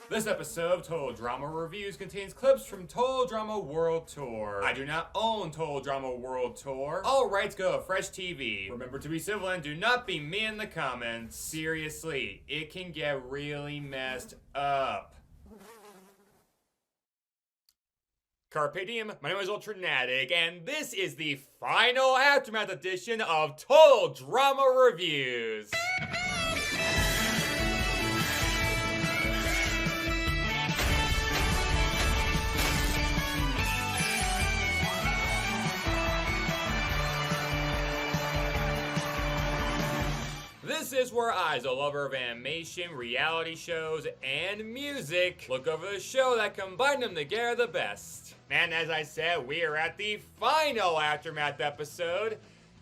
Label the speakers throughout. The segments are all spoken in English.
Speaker 1: This episode of Total Drama Reviews contains clips from Total Drama World Tour. I do not own Total Drama World Tour. All rights go to FreshTV. Remember to be civil and do not be me in the comments. Seriously, it can get really messed up. Carpe diem, my name is Ultranatic, and this is the final Aftermath edition of Total Drama Reviews. This is where I, as a lover of animation, reality shows, and music, look over the show that combined them together the best. And as I said, we are at the final Aftermath episode,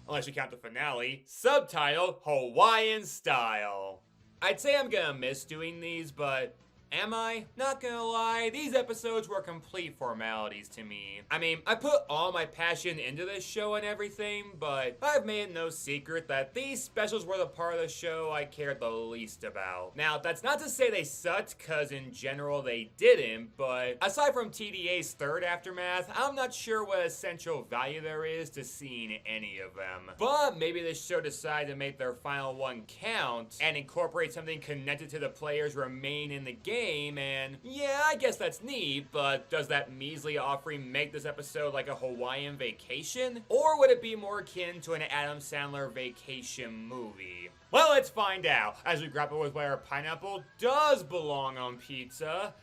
Speaker 1: unless you count the finale, subtitled Hawaiian Style. I'd say I'm gonna miss doing these, but am I? Not gonna lie, these episodes were complete formalities to me. I mean, I put all my passion into this show and everything, but I've made it no secret that these specials were the part of the show I cared the least about. Now, that's not to say they sucked, cause in general they didn't, but aside from TDA's third Aftermath, I'm not sure what essential value there is to seeing any of them. But maybe this show decided to make their final one count and incorporate something connected to the players remaining in the game. And yeah, I guess that's neat, but does that measly offering make this episode like a Hawaiian vacation? Or would it be more akin to an Adam Sandler vacation movie? Well, let's find out as we grapple with where pineapple does belong on pizza.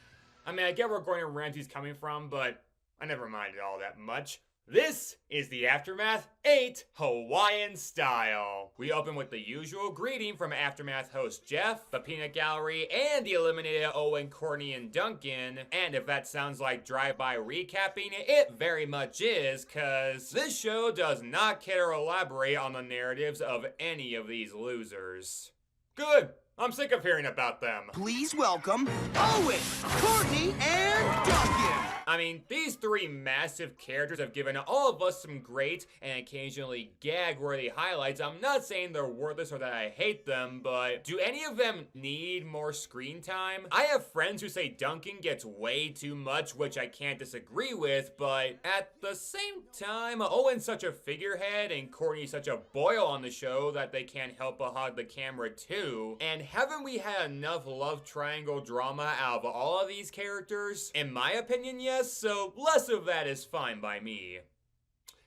Speaker 1: I mean, I get where Gordon Ramsay's coming from, but I never minded all that much. This is the Aftermath 8 Hawaiian Style. We open with the usual greeting from Aftermath host Jeff, the Peanut Gallery, and the eliminated Owen, Courtney, and Duncan. And if that sounds like drive-by recapping, it very much is, cause this show does not care to elaborate on the narratives of any of these losers. Good. I'm sick of hearing about them.
Speaker 2: Please welcome Owen, Courtney, and Duncan.
Speaker 1: I mean, these three massive characters have given all of us some great and occasionally gag-worthy highlights. I'm not saying they're worthless or that I hate them, but do any of them need more screen time? I have friends who say Duncan gets way too much, which I can't disagree with, but at the same time, Owen's such a figurehead and Courtney's such a boil on the show that they can't help but hog the camera too. And haven't we had enough love triangle drama out of all of these characters? In my opinion, yes, so less of that is fine by me.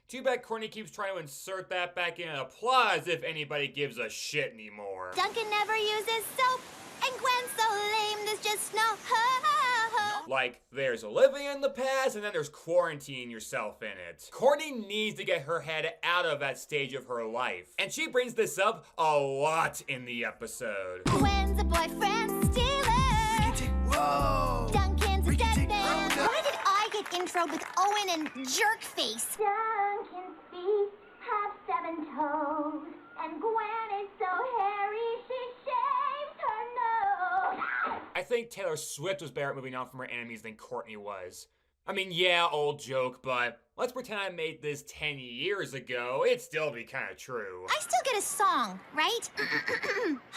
Speaker 1: Too bad Courtney keeps trying to insert that back in and applause if anybody gives a shit anymore.
Speaker 3: Duncan never uses soap, and Gwen's so lame, there's just no hope.
Speaker 1: Like, there's living in the past, and then there's quarantining yourself in it. Courtney needs to get her head out of that stage of her life, and she brings this up a lot in the episode.
Speaker 3: Gwen's a boyfriend stealer.
Speaker 2: Whoa!
Speaker 3: Duncan's a dead man. Why did I get introed with Owen and Jerkface? Duncan's feet have 7 toes, and Gwen is so hairy she shaves her nose.
Speaker 1: I think Taylor Swift was better at moving on from her enemies than Courtney was. I mean, yeah, old joke, but let's pretend I made this 10 years ago. It'd still be kind of true.
Speaker 3: I still get a song, right?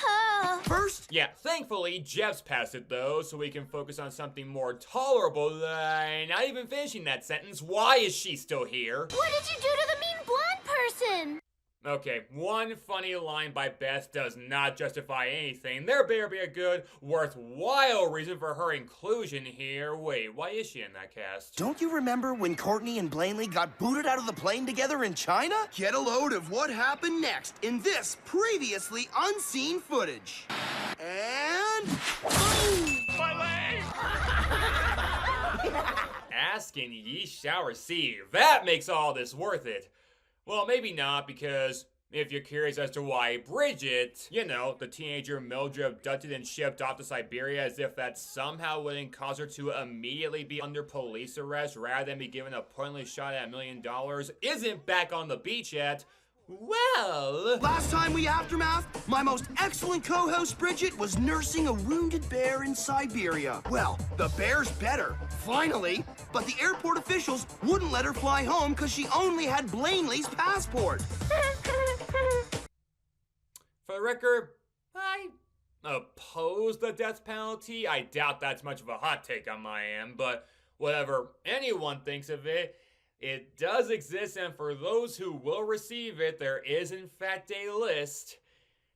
Speaker 3: Oh.
Speaker 2: First,
Speaker 1: Yeah, thankfully, Jeff's passed it though, so we can focus on something more tolerable than not even finishing that sentence. Why is she still here?
Speaker 3: What did you do to the mean blonde person?
Speaker 1: Okay, one funny line by Beth does not justify anything. There better be a good, worthwhile reason for her inclusion here. Wait, why is she in that cast?
Speaker 2: don't you remember when Courtney and Blanley got booted out of the plane together in China? Get a load of what happened next in this previously unseen footage. And...
Speaker 1: My leg! Ask and ye shall receive. That makes all this worth it. Well, maybe not, because if you're curious as to why Bridget, you know, the teenager Mildred abducted and shipped off to Siberia as if that somehow wouldn't cause her to immediately be under police arrest rather than be given a pointless shot at $1 million, isn't back on the beach yet. Well...
Speaker 2: last time we Aftermath, my most excellent co-host Bridget was nursing a wounded bear in Siberia. Well, the bear's better, finally, but the airport officials wouldn't let her fly home because she only had Blanley's passport.
Speaker 1: For the record, I oppose the death penalty. I doubt that's much of a hot take on my end, but whatever anyone thinks of it, it does exist, and for those who will receive it, there is in fact a list.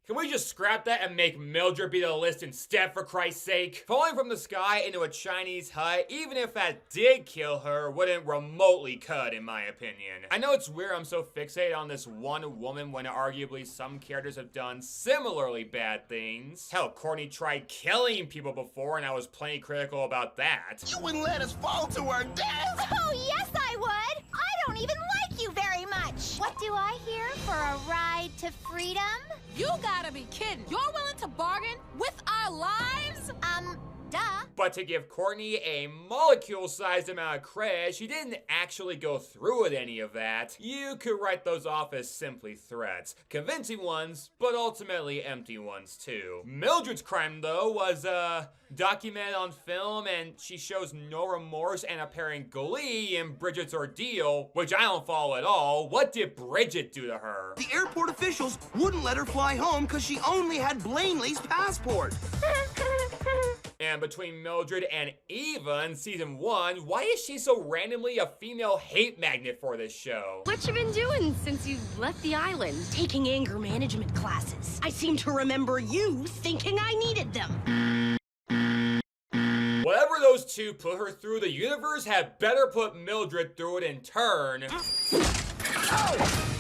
Speaker 1: Can we just scrap that and make Mildred be the list instead, for Christ's sake? Falling from the sky into a Chinese hut, even if that did kill her, wouldn't remotely cut, in my opinion. I know it's weird I'm so fixated on this one woman when arguably some characters have done similarly bad things. Hell, Courtney tried killing people before, and I was plenty critical about that.
Speaker 2: You wouldn't let us fall to our death!
Speaker 3: Oh, yes, I would. I don't even like you very much. What do I hear for a ride to freedom?
Speaker 4: You gotta be kidding. You're willing to bargain with our lives?
Speaker 3: Duh.
Speaker 1: But to give Courtney a molecule-sized amount of credit, she didn't actually go through with any of that. You could write those off as simply threats. Convincing ones, but ultimately empty ones too. Mildred's crime, though, was, documented on film, and she shows no remorse and apparent glee in Bridget's ordeal, which I don't follow at all. What did Bridget do to her?
Speaker 2: The airport officials wouldn't let her fly home because she only had Blanley's passport.
Speaker 1: And between Mildred and Eva in season 1, why is she so randomly a female hate magnet for this show?
Speaker 5: What you been doing since you left the island?
Speaker 6: Taking anger management classes. I seem to remember you thinking I needed them.
Speaker 1: Whatever those two put her through, the universe had better put Mildred through it in turn.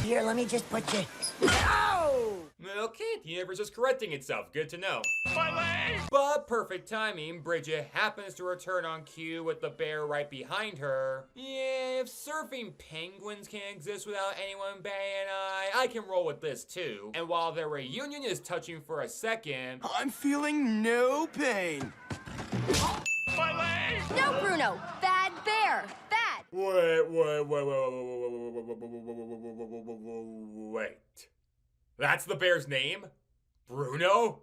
Speaker 6: Here, let me just put you...
Speaker 1: Okay, the universe is correcting itself. Good to know. My leg! But perfect timing, Bridget happens to return on cue with the bear right behind her. Yeah, if surfing penguins can exist without anyone batting an eye, I can roll with this too. And while their reunion is touching for a second,
Speaker 2: I'm feeling no pain.
Speaker 1: my leg!
Speaker 5: No, Bruno. Bad bear. Bad.
Speaker 1: Wait. That's the bear's name? Bruno?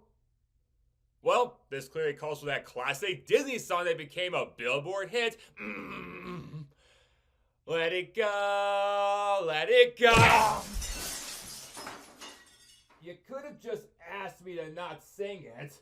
Speaker 1: Well, this clearly calls for that classic Disney song that became a Billboard hit. Let it go, let it go. You could have just asked me to not sing it.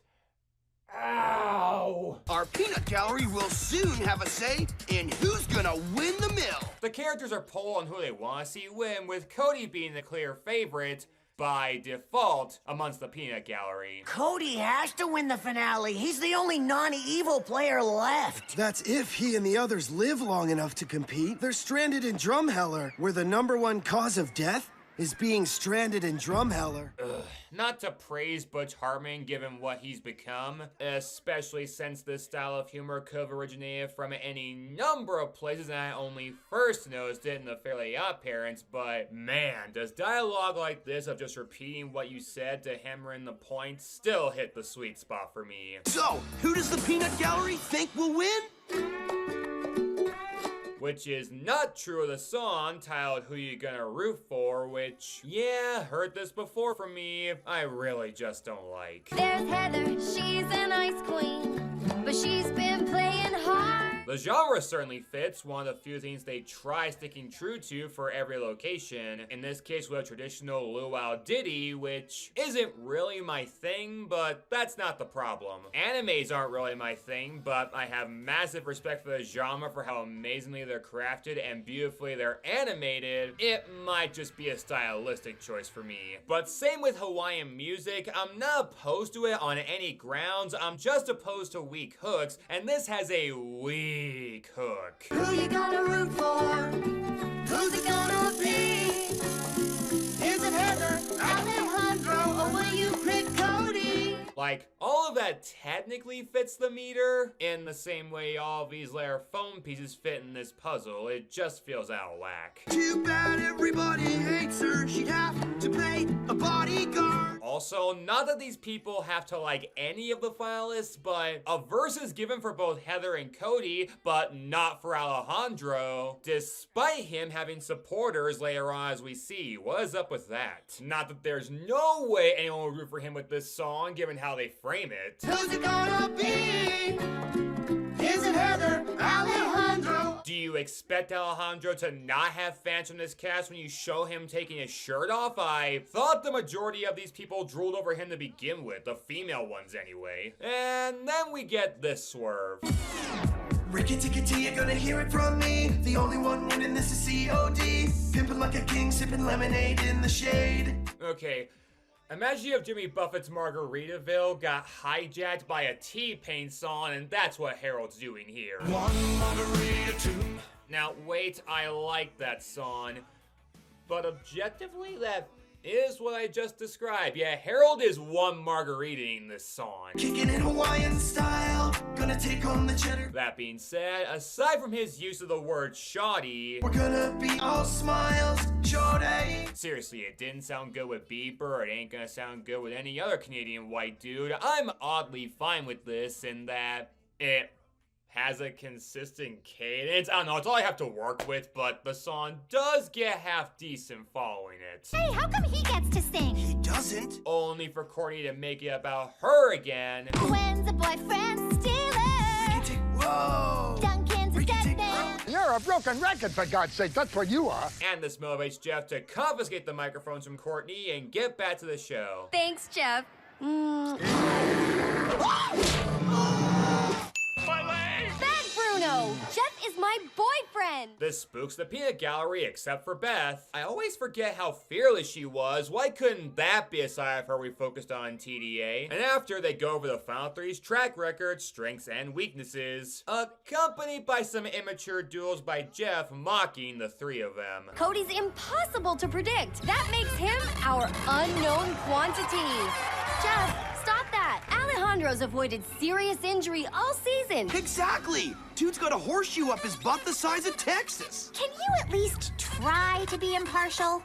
Speaker 1: Ow!
Speaker 2: Our peanut gallery will soon have a say in who's gonna win the mill.
Speaker 1: The characters are polled on who they want to see win, with Cody being the clear favorite by default amongst the peanut gallery.
Speaker 6: Cody has to win the finale. He's the only non-evil player left.
Speaker 7: That's if he and the others live long enough to compete. They're stranded in Drumheller, where the #1 cause of death is being stranded in Drumheller.
Speaker 1: Not to praise Butch Hartman given what he's become, especially since this style of humor could have originated from any number of places and I only first noticed it in the Fairly Odd Parents, but man, does dialogue like this of just repeating what you said to hammer in the point still hit the sweet spot for me.
Speaker 2: So, who does the peanut gallery think will win?
Speaker 1: Which is not true of the song titled Who You Gonna Root For, which, yeah, heard this before from me, I really just don't like.
Speaker 3: There's Heather, she's an ice queen, but she's been playing hard.
Speaker 1: The genre certainly fits, one of the few things they try sticking true to for every location, in this case with a traditional luau ditty, which isn't really my thing, but that's not the problem. Animes aren't really my thing, but I have massive respect for the genre for how amazingly they're crafted and beautifully they're animated. It might just be a stylistic choice for me. But same with Hawaiian music, I'm not opposed to it on any grounds, I'm just opposed to weak hooks, and this has a weak hook.
Speaker 2: Who you gonna root for? Who's it gonna be? Is it Heather, Alejandro, or will you pick Cody?
Speaker 1: Like, all of that technically fits the meter in the same way all of these layer foam pieces fit in this puzzle. It just feels out of whack.
Speaker 2: Too bad everybody hates her. She'd have to pay a bodyguard.
Speaker 1: Also, not that these people have to like any of the finalists, but a verse is given for both Heather and Cody, but not for Alejandro, despite him having supporters later on as we see. What is up with that? Not that there's no way anyone will root for him with this song, given how they frame it.
Speaker 2: Who's it gonna be? Is it Heather, Alejandro?
Speaker 1: Do you you expect Alejandro to not have fans from this cast when you show him taking his shirt off? I thought the majority of these people drooled over him to begin with, the female ones anyway. And then we get this swerve.
Speaker 2: Ricky Tickety, you're gonna hear it from me. The only one winning this is COD. Pimpin' like a king, sipping lemonade in the shade.
Speaker 1: Okay, imagine if Jimmy Buffett's Margaritaville got hijacked by a T-Pain song, and that's what Harold's doing here.
Speaker 2: One margarita, two.
Speaker 1: Now, wait, I like that song, but objectively, that is what I just described. Yeah, Harold is one margarita in this song.
Speaker 2: Kicking in Hawaiian style, gonna take on the cheddar.
Speaker 1: That being said, aside from his use of the word shoddy,
Speaker 2: We're gonna be all smiles, shorty.
Speaker 1: seriously, it didn't sound good with Bieber, it ain't gonna sound good with any other Canadian white dude. I'm oddly fine with this in that it has a consistent cadence. I don't know, it's all I have to work with, but the song does get half decent following it.
Speaker 3: Hey, how come he gets to sing?
Speaker 2: He doesn't.
Speaker 1: Only for Courtney to make it about her again.
Speaker 3: Gwen's a boyfriend stealer.
Speaker 2: Whoa.
Speaker 3: Duncan's a dead man.
Speaker 8: You're a broken record, for God's sake. That's what you are.
Speaker 1: And this motivates Jeff to confiscate the microphones from Courtney and get back to the show.
Speaker 5: Thanks, Jeff. Bad Bruno! Jeff is my boyfriend!
Speaker 1: This spooks the peanut gallery except for Beth. I always forget how fearless she was. Why couldn't that be a side of her we focused on in TDA? And after, they go over the Final Three's track record, strengths, and weaknesses, accompanied by some immature duels by Jeff mocking the three of them.
Speaker 5: Cody's impossible to predict. That makes him our unknown quantity. Jeff, stop that. Alejandro's avoided serious injury all season.
Speaker 2: Exactly. Dude's got a horseshoe up his butt the size of Texas.
Speaker 3: Can you at least try to be impartial?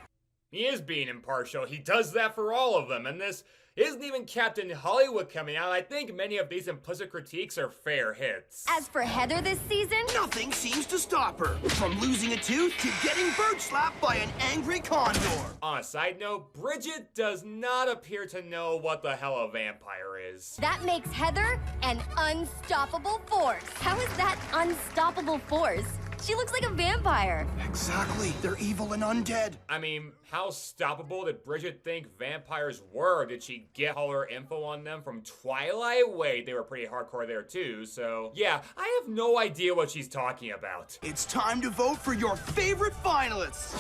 Speaker 1: He is being impartial. He does that for all of them, and this isn't even Captain Hollywood coming out. I think many of these implicit critiques are fair hits.
Speaker 5: As for Heather this season,
Speaker 2: Nothing seems to stop her. From losing a tooth to getting bird slapped by an angry condor.
Speaker 1: On a side note, Bridget does not appear to know what the hell a vampire is.
Speaker 5: that makes Heather an unstoppable force. How is that unstoppable force? She looks like a vampire.
Speaker 2: Exactly. They're evil and undead.
Speaker 1: I mean, how stoppable did Bridget think vampires were? Did she get all her info on them from Twilight? Wait, they were pretty hardcore there too, so yeah, I have no idea what she's talking about.
Speaker 2: It's time to vote for your favorite finalists.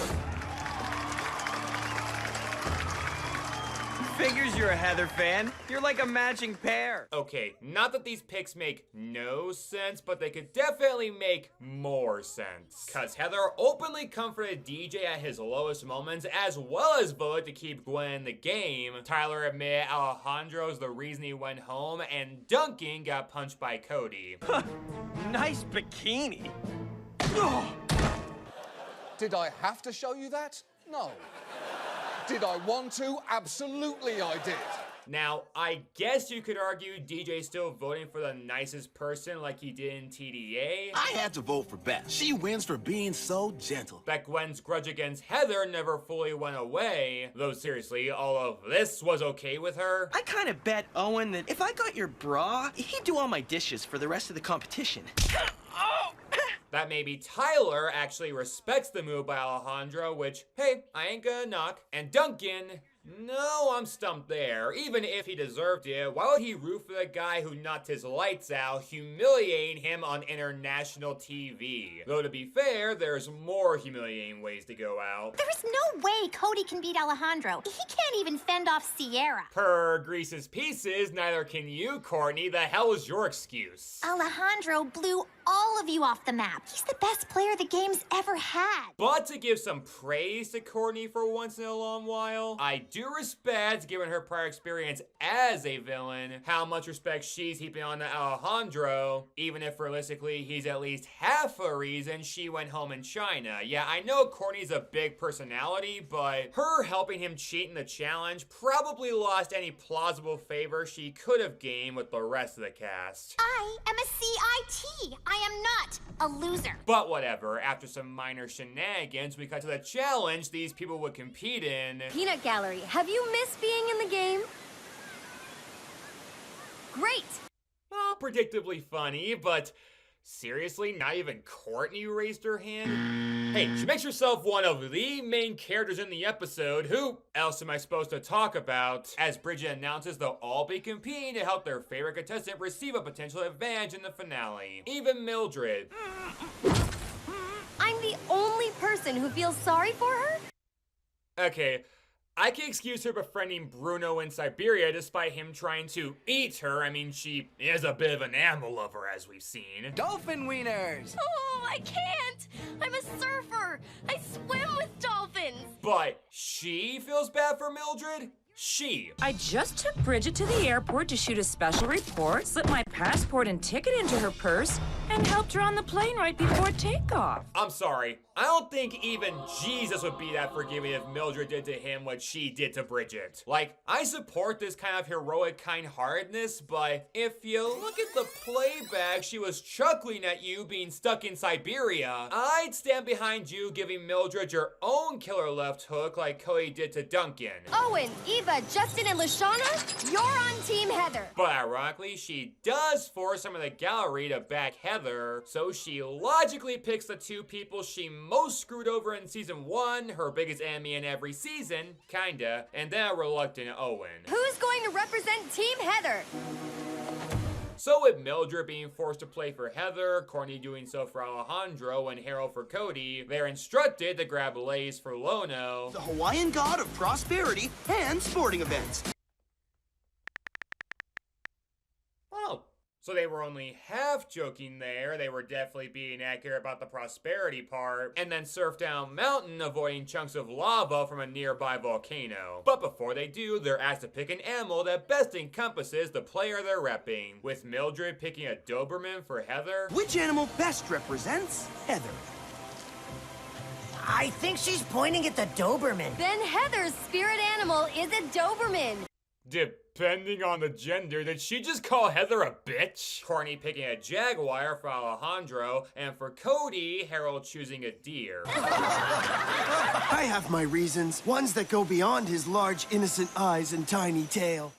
Speaker 9: Figures you're a Heather fan. You're like a matching pair.
Speaker 1: Okay, not that these picks make no sense, but they could definitely make more sense. Cause Heather openly comforted DJ at his lowest moments, as well as voted to keep Gwen in the game. Tyler admitted Alejandro's the reason he went home, and Duncan got punched by Cody.
Speaker 9: Nice bikini.
Speaker 8: Did I have to show you that? No. Did I want to? Absolutely I did.
Speaker 1: Now, I guess you could argue DJ's still voting for the nicest person like he did in TDA.
Speaker 10: I had to vote for Beth. She wins for being so gentle.
Speaker 1: But Gwen's grudge against Heather never fully went away. Though seriously, all of this was okay with her.
Speaker 9: I kind of bet Owen that if I got your bra, he'd do all my dishes for the rest of the competition.
Speaker 1: That maybe Tyler actually respects the move by Alejandro, which, hey, I ain't gonna knock. And Duncan, no, I'm stumped there. Even if he deserved it, why would he root for the guy who knocked his lights out, humiliating him on international TV? Though to be fair, there's more humiliating ways to go out.
Speaker 3: There's no way Cody can beat Alejandro. He can't even fend off Sierra.
Speaker 1: Per Grease's pieces, neither can you, Courtney. The hell is your excuse?
Speaker 3: Alejandro blew all of you off the map. He's the best player the game's ever had.
Speaker 1: But to give some praise to Courtney for once in a long while, I do respect, given her prior experience as a villain, how much respect she's heaping on to Alejandro, even if realistically he's at least half a reason she went home in China. Yeah, I know Courtney's a big personality, but her helping him cheat in the challenge probably lost any plausible favor she could have gained with the rest of the cast.
Speaker 3: I am a CIT. I am not a loser.
Speaker 1: But whatever, after some minor shenanigans, we cut to the challenge these people would compete in.
Speaker 5: Peanut Gallery, have you missed being in the game? Great!
Speaker 1: Well, predictably funny, but Seriously, not even Courtney raised her hand? Hey, she makes herself one of the main characters in the episode. Who else am I supposed to talk about? As Bridget announces they'll all be competing to help their favorite contestant receive a potential advantage in the finale. Even Mildred.
Speaker 5: I'm the only person who feels sorry for her?
Speaker 1: Okay, I can excuse her befriending Bruno in Siberia despite him trying to eat her. I mean, she is a bit of an animal lover, as we've seen.
Speaker 9: Dolphin wieners!
Speaker 5: Oh, I can't! I'm a surfer! I swim with dolphins!
Speaker 1: But she feels bad for Mildred?
Speaker 11: I just took Bridget to the airport to shoot a special report, slipped my passport and ticket into her purse, and helped her on the plane right before takeoff.
Speaker 1: I'm sorry. I don't think even Jesus would be that forgiving if Mildred did to him what she did to Bridget. Like, I support this kind of heroic kind-heartedness, but if you look at the playback, she was chuckling at you being stuck in Siberia. I'd stand behind you giving Mildred your own killer left hook like Cody did to Duncan.
Speaker 5: Owen, Eva, Justin, and Lashana, you're on Team Heather.
Speaker 1: But ironically, she does force some of the gallery to back Heather, so she logically picks the two people she most screwed over in season 1, her biggest enemy in every season, kinda, and then a reluctant Owen.
Speaker 5: Who's going to represent Team Heather?
Speaker 1: So with Mildred being forced to play for Heather, Courtney doing so for Alejandro, and Harold for Cody, they're instructed to grab Lays for Lono,
Speaker 2: the Hawaiian god of prosperity and sporting events.
Speaker 1: Oh. So they were only half joking there. They were definitely being accurate about the prosperity part. And then surf down mountain, avoiding chunks of lava from a nearby volcano. But before they do, they're asked to pick an animal that best encompasses the player they're repping. With Mildred picking a Doberman for Heather.
Speaker 2: Which animal best represents Heather?
Speaker 6: I think she's pointing at the Doberman.
Speaker 5: Then Heather's spirit animal is a Doberman.
Speaker 1: Depending on the gender, did she just call Heather a bitch? Courtney picking a jaguar for Alejandro, and for Cody, Harold choosing a deer.
Speaker 7: I have my reasons, ones that go beyond his large, innocent eyes and tiny tail.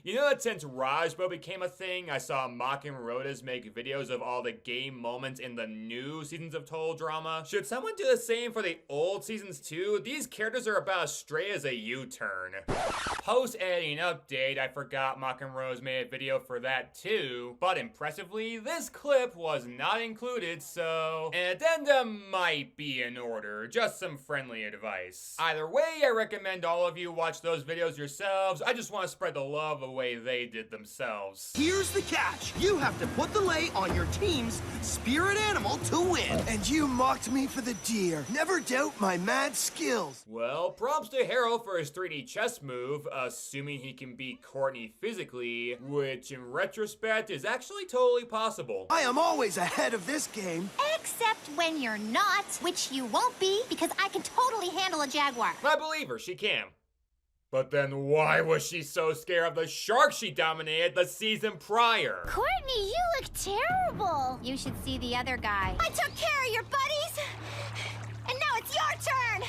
Speaker 1: You know that since Rajbo became a thing, I saw Mock and Rodas make videos of all the game moments in the new seasons of Total Drama? Should someone do the same for the old seasons too? These characters are about as straight as a U-turn. Post-editing update, I forgot Mock and Rose made a video for that too, but impressively, this clip was not included, so an addendum might be in order, just some friendly advice. Either way, I recommend all of you watch those videos yourselves. I just want to spread the love the way they did themselves.
Speaker 2: Here's the catch. You have to put the lay on your team's spirit animal to win.
Speaker 7: And you mocked me for the deer. Never doubt my mad skills.
Speaker 1: Well, props to Harold for his 3D chess move, assuming he can beat Courtney physically, which in retrospect is actually totally possible.
Speaker 7: I am always ahead of this game.
Speaker 3: Except when you're not, which you won't be, because I can totally handle a jaguar.
Speaker 1: I believe her, she can. But then why was she so scared of the shark she dominated the season prior?
Speaker 3: Courtney, you look terrible. You should see the other guy. I took care of your buddies, and now it's your turn.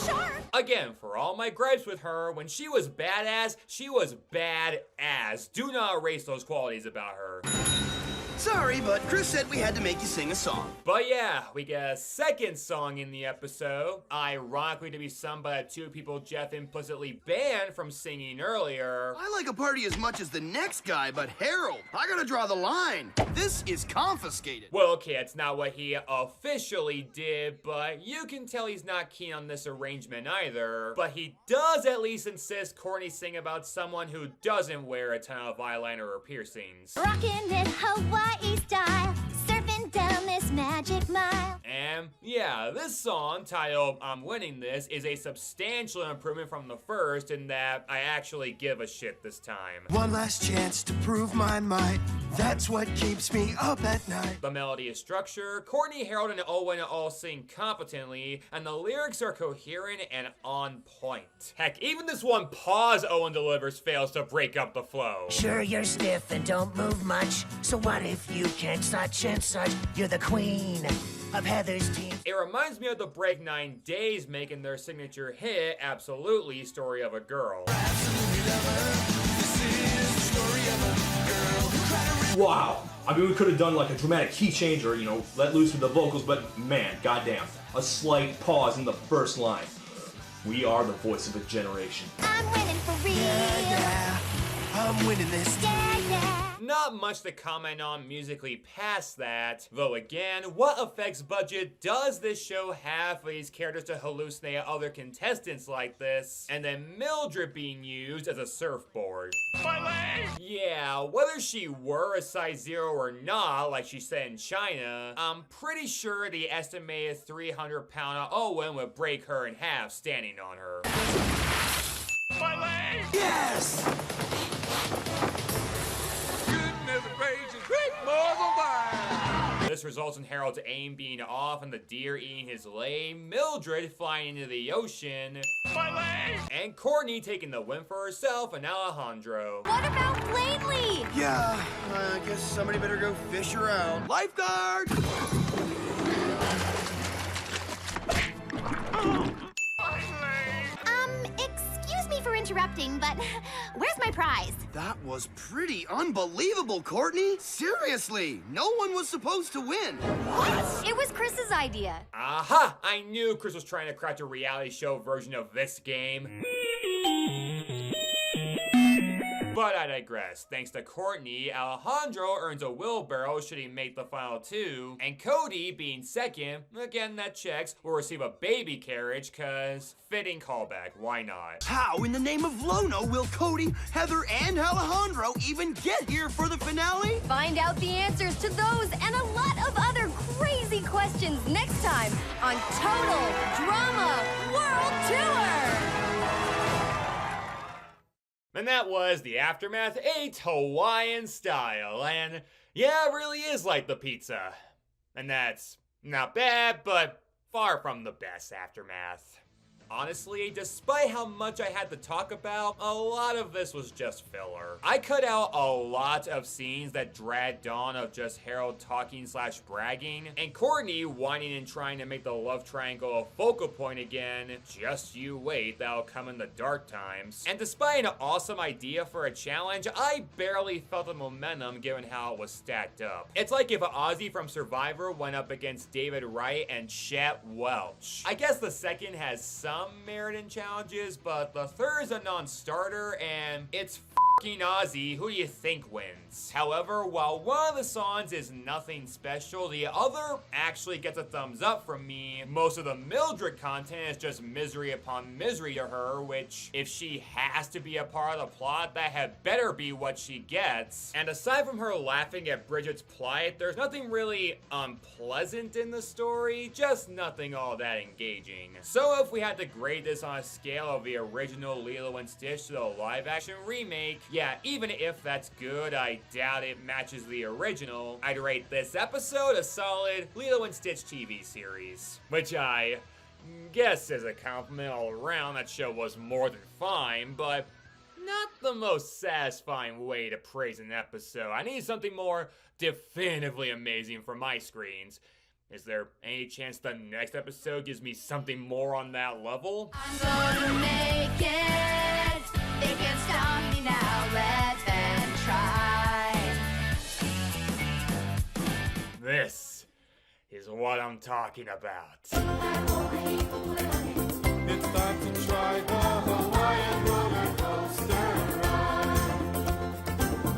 Speaker 3: Shark?
Speaker 1: Again, for all my gripes with her, when she was badass, she was bad-ass. Do not erase those qualities about her.
Speaker 2: Sorry, but Chris said we had to make you sing a song.
Speaker 1: But yeah, we get a second song in the episode, ironically to be sung by the two people Jeff implicitly banned from singing earlier.
Speaker 2: I like a party as much as the next guy, but Harold, I gotta draw the line. This is confiscated.
Speaker 1: Well, okay, it's not what he officially did, but you can tell he's not keen on this arrangement either. But he does at least insist Courtney sing about someone who doesn't wear a ton of eyeliner or piercings.
Speaker 3: Rockin' in Hawaii style, surfing down this magic mile.
Speaker 1: And yeah, this song, titled I'm Winning This, is a substantial improvement from the first in that I actually give a shit this time.
Speaker 7: One last chance to prove my might. That's what keeps me up at night.
Speaker 1: The melody is structured, Courtney, Harold, and Owen all sing competently, and the lyrics are coherent and on point. Heck, even this one pause Owen delivers fails to break up the flow.
Speaker 6: Sure, you're stiff and don't move much. So what if you can't such and such? You're the queen of Heather's team.
Speaker 1: It reminds me of the Break 9 Days making their signature hit, Absolutely, Story of a Girl.
Speaker 10: Absolutely never. This is the story of a girl.
Speaker 12: Wow. I mean, we could have done like a dramatic key change or, you know, let loose with the vocals, but man, goddamn, a slight pause in the first line. We are the voice of a generation.
Speaker 3: I'm winning for real.
Speaker 7: Yeah, I'm winning this.
Speaker 1: Not much to comment on musically past that, though again, what effects budget does this show have for these characters to hallucinate other contestants like this, and then Mildred being used as a surfboard? My leg! Yeah, whether she were a size 0 or not, like she said in China, I'm pretty sure the estimated 300-pounder Owen would break her in half standing on her. My leg!
Speaker 7: Yes!
Speaker 1: This results in Harold's aim being off and the deer eating his leg, Mildred flying into the ocean, my leg! And Courtney taking the win for herself and Alejandro.
Speaker 5: What about Plainly?
Speaker 2: Yeah, I guess somebody better go fish around. Lifeguard!
Speaker 3: Excuse me for interrupting, but where's my prize?
Speaker 2: That was pretty unbelievable, Courtney. Seriously, no one was supposed to win.
Speaker 5: What? It was Chris's idea.
Speaker 1: Aha! I knew Chris was trying to craft a reality show version of this game. But I digress. Thanks to Courtney, Alejandro earns a wheelbarrow should he make the final 2, and Cody, being second, again that checks, will receive a baby carriage, cause fitting callback, why not?
Speaker 2: How in the name of Lono will Cody, Heather, and Alejandro even get here for the finale?
Speaker 5: Find out the answers to those and a lot of other crazy questions next time on Total Drama World Tour!
Speaker 1: And that was the Aftermath 8 Hawaiian style, and yeah, it really is like the pizza. And that's not bad, but far from the best Aftermath. Honestly, despite how much I had to talk about, a lot of this was just filler. I cut out a lot of scenes that dragged on of just Harold talking / bragging, and Courtney whining and trying to make the love triangle a focal point again. Just you wait, that'll come in the dark times. And despite an awesome idea for a challenge, I barely felt the momentum given how it was stacked up. It's like if Ozzy from Survivor went up against David Wright and Chet Welch. I guess the second has some merit in challenges, but the third is a non-starter, and it's f***ing Ozzy. Who do you think wins? However, while one of the songs is nothing special, the other actually gets a thumbs up from me. Most of the Mildred content is just misery upon misery to her, which, if she has to be a part of the plot, that had better be what she gets. And aside from her laughing at Bridget's plight, there's nothing really unpleasant in the story, just nothing all that engaging. So if we had to grade this on a scale of the original Lilo and Stitch to the live-action remake, yeah, even if that's good, I doubt it matches the original. I'd rate this episode a solid Lilo and Stitch TV series, which I guess is a compliment all around. That show was more than fine, but not the most satisfying way to praise an episode. I need something more definitively amazing for my screens. Is there any chance the next episode gives me something more on that level?
Speaker 3: I'm gonna make it. They can't stop me now. Let them try.
Speaker 1: This is what I'm talking about.
Speaker 13: It's time to try the